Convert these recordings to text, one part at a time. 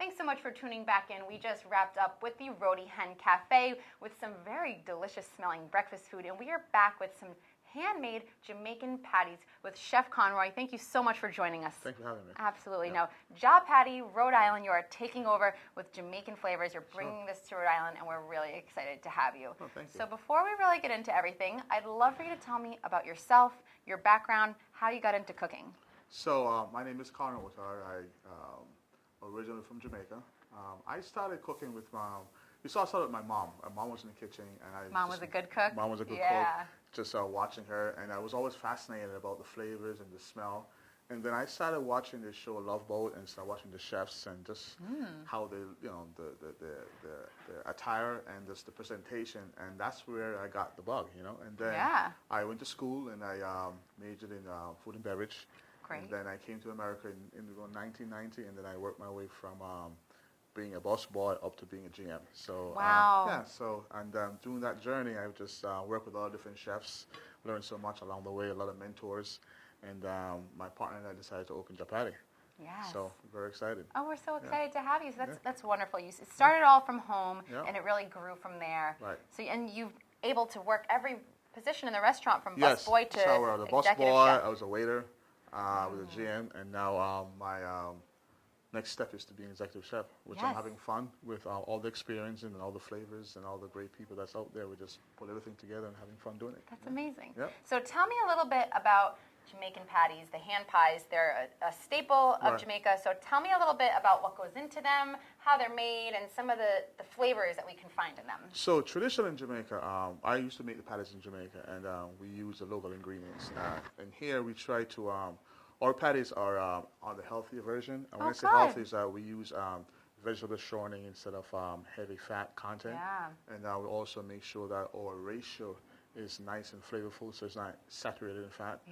Thanks so much for tuning back in. We just wrapped up with the Roti Hen Cafe with some very delicious smelling breakfast food, and we are back with some handmade Jamaican patties with Chef Conroy. Thank you so much for joining us. Thanks for having me. Absolutely. Now, Jaw Patty, Rhode Island, you are taking over with Jamaican flavors. You're bringing this to Rhode Island, and we're really excited to have you. Oh, thank you. So before we really get into everything, I'd love for you to tell me about yourself, your background, how you got into cooking. So my name is Conroy Outar. I'm originally from Jamaica. I started cooking with I started with my mom. My mom was in the kitchen, and Mom was a good cook? Mom was a good cook. Just watching her, and I was always fascinated about the flavors and the smell. And then I started watching this show, Love Boat, and started watching the chefs and just how they, the attire and just the presentation, and that's where I got the bug, And then I went to school and I majored in food and beverage. Great. And then I came to America in 1990, and then I worked my way from being a boss boy up to being a GM. So during that journey, I just worked with a lot of different chefs, learned so much along the way, a lot of mentors, and my partner and I decided to open Jaw Patty. Yes. So very excited. Oh, we're so excited to have you. So that's wonderful. You started all from home, and it really grew from there. Right. So and you've able to work every position in the restaurant, from busboy to so I was a executive busboy, chef. I was a waiter, with a GM, and now my next step is to be an executive chef, which I'm having fun with all the experience and all the flavors and all the great people that's out there. We just put everything together and having fun doing it. That's amazing. Yep. So tell me a little bit about Jamaican patties, the hand pies. They're a staple of Jamaica. So tell me a little bit about what goes into them, how they're made, and some of the flavors that we can find in them. So traditional in Jamaica, I used to make the patties in Jamaica, and we use the local ingredients. And here we try to, our patties are on the healthier version. And when I say healthy, is we use vegetable shortening instead of heavy fat content. Yeah. And we also make sure that our ratio is nice and flavorful, so it's not saturated in fat.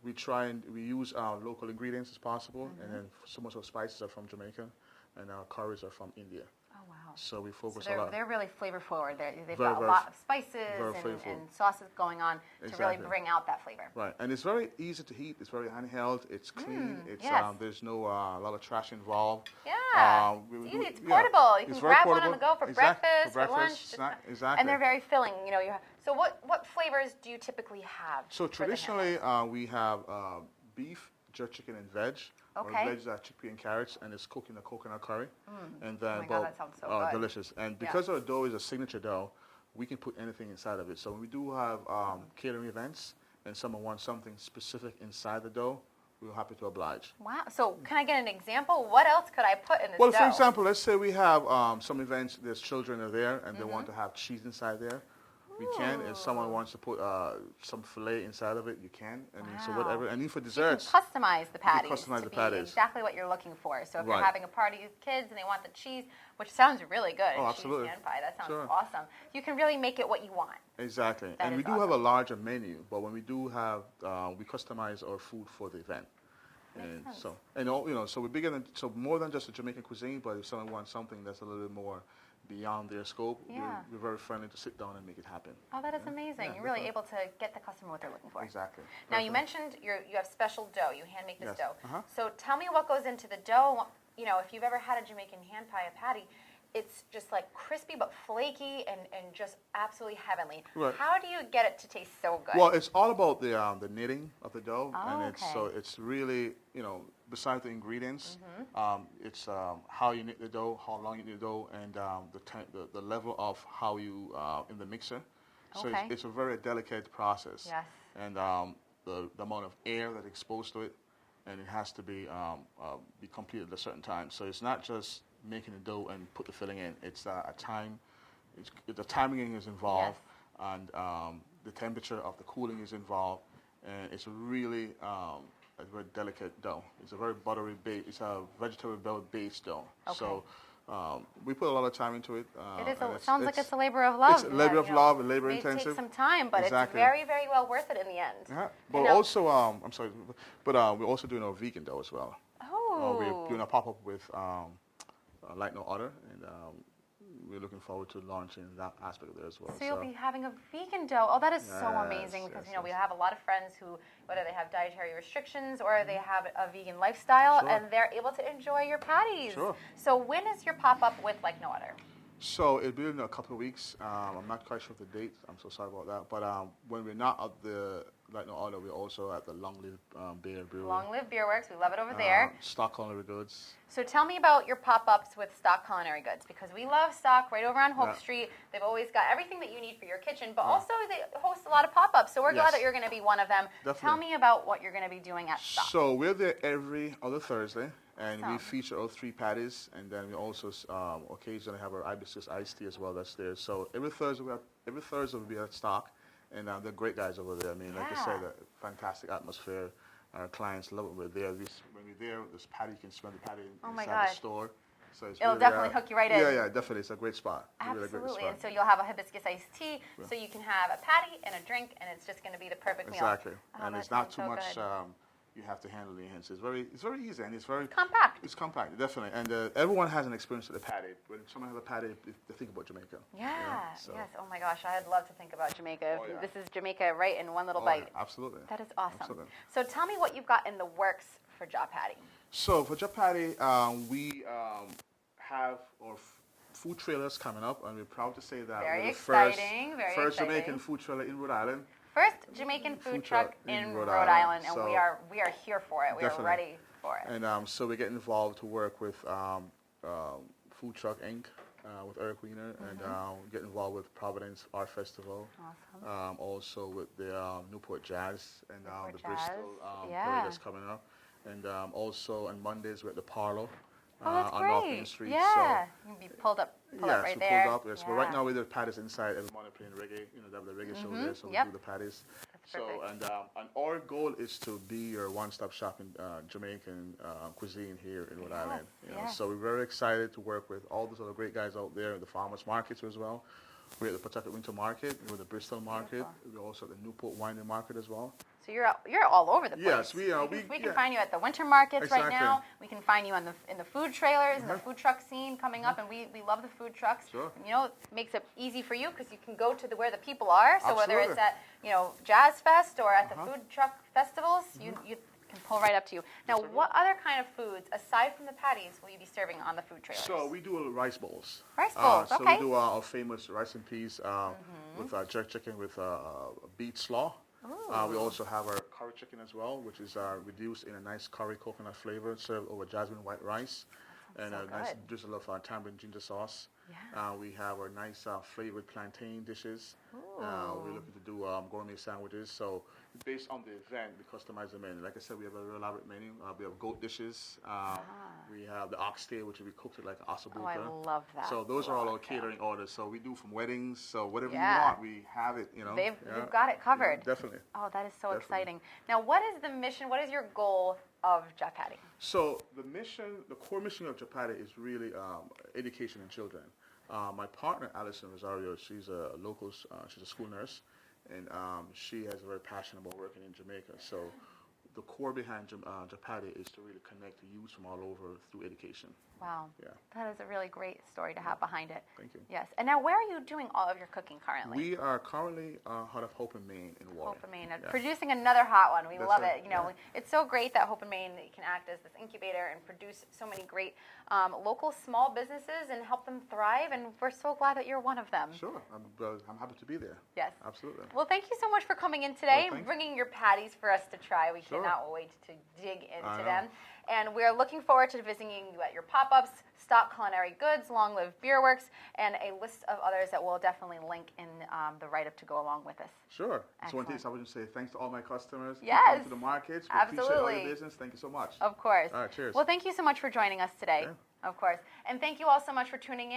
We use local ingredients as possible, and then some of our spices are from Jamaica, and our curries are from India. Oh, wow. So we focus a lot. They're really flavor forward. They've got a lot of spices and sauces going on to really bring out that flavor. Right, and it's very easy to heat. It's very handheld. It's clean. There's no a lot of trash involved. Yeah, it's easy. It's portable. You can grab one on the go for breakfast, for lunch. Exactly. And they're very filling. So what flavors do you typically have? So traditionally, we have beef, jerk chicken, and veg. Or veg, chickpea and carrots, and it's cooked in a coconut curry. And then, God, that sounds so good. Delicious. And because our dough is a signature dough, we can put anything inside of it. So when we do have catering events, and someone wants something specific inside the dough, we're happy to oblige. Wow. So can I get an example? What else could I put in this dough? Well, for example, let's say we have some events, there's children are there, and they want to have cheese inside there. We can. If someone wants to put some filet inside of it, you can. So whatever. And even for desserts, you can customize the patties. Be exactly what you're looking for. So if you're having a party with kids and they want the cheese, which sounds really good, absolutely. Cheese hand pie, that sounds awesome. You can really make it what you want. Exactly. And we do have a larger menu, but when we do have, we customize our food for the event. And so, so we're bigger than, so more than just a Jamaican cuisine, but if someone wants something that's a little bit more beyond their scope, we're very friendly to sit down and make it happen. Oh, that is amazing. You're really able to get the customer what they're looking for. Exactly. Now, you mentioned you have special dough. You hand make this dough. So tell me what goes into the dough. If you've ever had a Jamaican hand pie, a patty, it's just like crispy but flaky and just absolutely heavenly. Right. How do you get it to taste so good? Well, it's all about the knitting of the dough, and it's really, besides the ingredients, it's how you knit the dough, how long you knit the dough, and the level of how you in the mixer. So it's a very delicate process. Yes. And the amount of air that's exposed to it, and it has to be completed at a certain time. So it's not just making the dough and put the filling in. It's a time. The timing is involved, and the temperature of the cooling is involved, and it's really a very delicate dough. It's a very buttery base. It's a vegetable-based dough. Okay. So we put a lot of time into it. It sounds like it's a labor of love. It's a labor of love, and labor intensive. It takes some time, but it's very, very well worth it in the end. Yeah. But also, I'm sorry, but we're also doing our vegan dough as well. Oh. We're doing a pop-up with Like No Other, and we're looking forward to launching that aspect of it as well. So you'll be having a vegan dough. Oh, that is so Yes, amazing because yes, we yes. have a lot of friends who, whether they have dietary restrictions or they have a vegan lifestyle, Sure. and they're able to enjoy your patties. Sure. So when is your pop-up with Like No Other? So it'll be in a couple of weeks. I'm not quite sure of the date. I'm so sorry about that. But when we're not at the Like No Other, we're also at the Long Live Beer Brewery. Long Live Beer Works. We love it over there. Stock Culinary Goods. So tell me about your pop-ups with Stock Culinary Goods, because we love Stock right over on Hope Street. They've always got everything that you need for your kitchen, but also they host a lot of pop-ups. So we're glad that you're going to be one of them. Definitely. Tell me about what you're going to be doing at Stock. So we're there every other Thursday. And we Awesome. feature all 3 patties, and then we also occasionally have our hibiscus iced tea as well. That's there. So every Thursday we'll be at Stock, and they're great guys over there. I mean, like I said, a fantastic atmosphere. Our clients love it. We're there. When we're there, this patty, you can smell the patty inside the store. So it's It'll really, definitely hook you right in. Yeah, definitely. It's a great spot. Absolutely. Really great spot. And so you'll have a hibiscus iced tea, so you can have a patty and a drink, and it's just going to be the perfect meal. Exactly. Oh, And that it's not too sounds so much. good. You have to handle it. Hence, it's very easy and it's very compact. It's compact, definitely. And everyone has an experience with a patty. When someone has a patty, they think about Jamaica. Yeah. So. Yes. Oh my gosh, I'd love to think about Jamaica. Oh, yeah. This is Jamaica right in one little Oh, bite. yeah, absolutely. That is awesome. Absolutely. So tell me what you've got in the works for Jaw Patty. So for Japati, we have our food trailers coming up, and we're proud to say that Very we're the exciting, very first exciting. Jamaican food trailer in Rhode Island. First Jamaican food truck in Rhode Island, and So we are here for it. We are definitely. ready for it. And so we get involved to work with Food Truck Inc. With Eric Wiener, and get involved with Providence Art Festival. Awesome. Also with the Newport Jazz and Newport the Jazz, Bristol yeah. parade that's coming up. And also on Mondays we're at the Parlo. Oh, that's on great. North Main Street. Yeah. You can be pulled up right so there. pulled up, yes. But right now we do the patties inside. Every morning playing reggae. They have the reggae show there, so we do the patties. That's So perfect. and our goal is to be your one-stop shop in Jamaican cuisine here in Rhode Island. yes. So we're very excited to work with all those other great guys out there at the farmers markets as well. We're at the Pawtucket Winter Market. We're at the Bristol Market. We're also at the Newport Wine Market as well. So you're all over the place. Yes, we can find you at the winter markets right Exactly. now. We can find you in the food trailers and the food truck scene coming up, and we love the food trucks. Sure. It makes it easy for you because you can go to where the people are. So whether it's Absolutely. at Jazz Fest or at the food truck festivals, you can pull right up to you. Now, what other kind of foods aside from the patties will you be serving on the food trailers? So we do rice bowls. Rice bowls, So okay. we do our famous rice and peas with jerk chicken with beet slaw. We also have our curry chicken as well, which is reduced in a nice curry coconut flavor, served over jasmine white rice, and so a nice good. drizzle of tamarind ginger sauce. Yeah. We have our nice flavored plantain dishes. We're looking to do gourmet sandwiches. So based on the event, we customize the menu. Like I said, we have a very elaborate menu. We have goat dishes. We have the oxtail, which we cooked it like ossobuco. Oh, I love that. So those are all our Oxtail. catering orders. So we do from weddings. So whatever you Yeah. want, we have it. You've got it covered. Definitely. Oh, that is so Definitely. exciting. Now, what is the mission? What is your goal of Jaw Patty? So the core mission of Japati is really education in children. My partner, Alison Rosario, she's a local, she's a school nurse, and she has a very passion about working in Jamaica. So the core behind Japati is to really connect youth from all over through education. Wow. Yeah. That is a really great story to have behind it. Thank you. Yes. And now, where are you doing all of your cooking currently? We are currently out of Hope and Maine in Warren. Hope and Maine, Yeah. producing another hot one. We That's love right, it. yeah. It's so great that Hope and Maine can act as this incubator and produce so many great local small businesses and help them thrive. And we're so glad that you're one of them. Sure, I'm happy to be there. Yes. Absolutely. Well, thank you so much for coming in today and thank you. bringing your patties for us to try. We Sure. cannot wait to dig I into know. them. And we're looking forward to visiting you at your pop-ups, Stock Culinary Goods, Long Live Beer Works, and a list of others that we'll definitely link in the write-up to go along with this. Sure. So one thing Excellent. I would say thanks to all my customers. who Yes. come to the markets. We appreciate all Absolutely. your business. Thank you so much. Of course. All right, cheers. Well, thank you so much for joining us today. Yeah. Of course. And thank you all so much for tuning in.